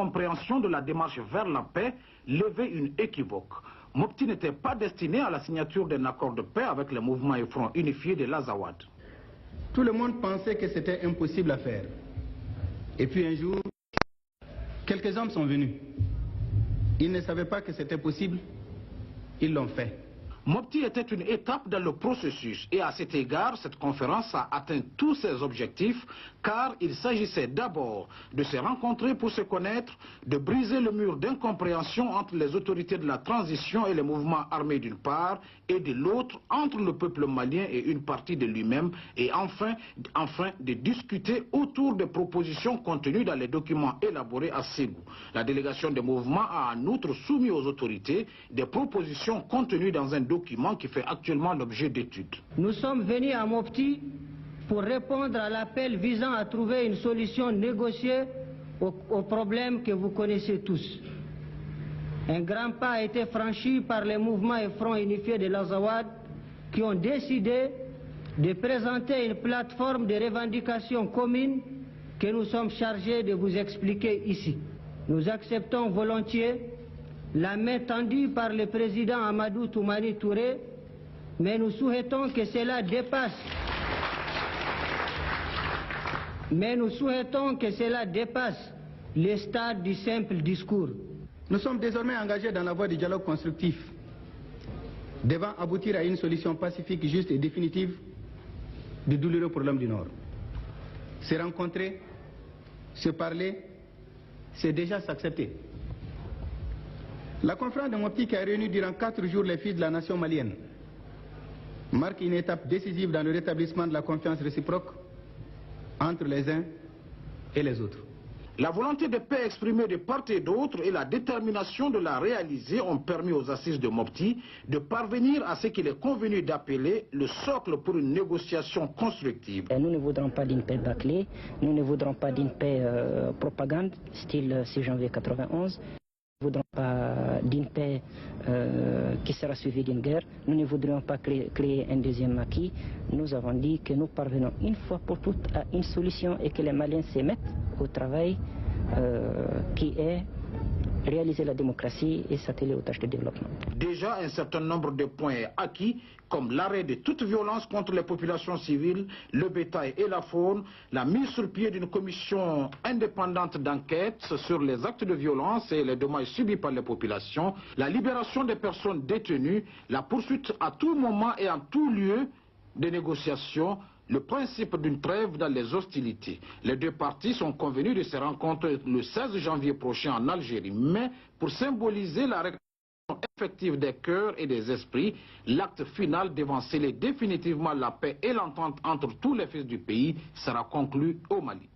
compréhension de la démarche vers la paix levait une équivoque. Mopti n'était pas destiné à la signature d'un accord de paix avec le mouvement et front unifié de l'Azawad. Tout le monde pensait que c'était impossible à faire. Et puis un jour, quelques hommes sont venus. Ils ne savaient pas que c'était possible. Ils l'ont fait. Mopti était une étape dans le processus et à cet égard, cette conférence a atteint tous ses objectifs car il s'agissait d'abord de se rencontrer pour se connaître, de briser le mur d'incompréhension entre les autorités de la transition et les mouvements armés d'une part et de l'autre entre le peuple malien et une partie de lui-même et enfin de discuter autour des propositions contenues dans les documents élaborés à Ségou. La délégation des mouvements a en outre soumis aux autorités des propositions contenues dans un document qui fait actuellement l'objet d'études. Nous sommes venus à Mopti pour répondre à l'appel visant à trouver une solution négociée aux problèmes que vous connaissez tous. Un grand pas a été franchi par les mouvements et fronts unifiés de l'Azawad qui ont décidé de présenter une plateforme de revendications communes que nous sommes chargés de vous expliquer ici. Nous acceptons volontiers la main tendue par le président Amadou Toumani Touré, mais nous souhaitons que cela dépasse. Le stade du simple discours. Nous sommes désormais engagés dans la voie du dialogue constructif, devant aboutir à une solution pacifique, juste et définitive du douloureux problème du Nord. Se rencontrer, se parler, c'est déjà s'accepter. La conférence de Mopti qui a réuni durant 4 jours les fils de la nation malienne marque une étape décisive dans le rétablissement de la confiance réciproque entre les uns et les autres. La volonté de paix exprimée de part et d'autre et la détermination de la réaliser ont permis aux assises de Mopti de parvenir à ce qu'il est convenu d'appeler le socle pour une négociation constructive. Nous ne voudrons pas d'une paix bâclée, nous ne voudrons pas d'une paix propagande, style 6 janvier 91. Nous ne voudrons pas d'une paix qui sera suivie d'une guerre. Nous ne voudrions pas créer un deuxième maquis. Nous avons dit que nous parvenons une fois pour toutes à une solution et que les Maliens se mettent au travail qui est réaliser la démocratie et s'atteler aux tâches de développement. Déjà, un certain nombre de points est acquis, comme l'arrêt de toute violence contre les populations civiles, le bétail et la faune, la mise sur pied d'une commission indépendante d'enquête sur les actes de violence et les dommages subis par les populations, la libération des personnes détenues, la poursuite à tout moment et en tout lieu des négociations, le principe d'une trêve dans les hostilités. Les deux parties sont convenues de se rencontrer le 16 janvier prochain en Algérie, mais pour symboliser la réconciliation effective des cœurs et des esprits, l'acte final devant sceller définitivement la paix et l'entente entre tous les fils du pays sera conclu au Mali.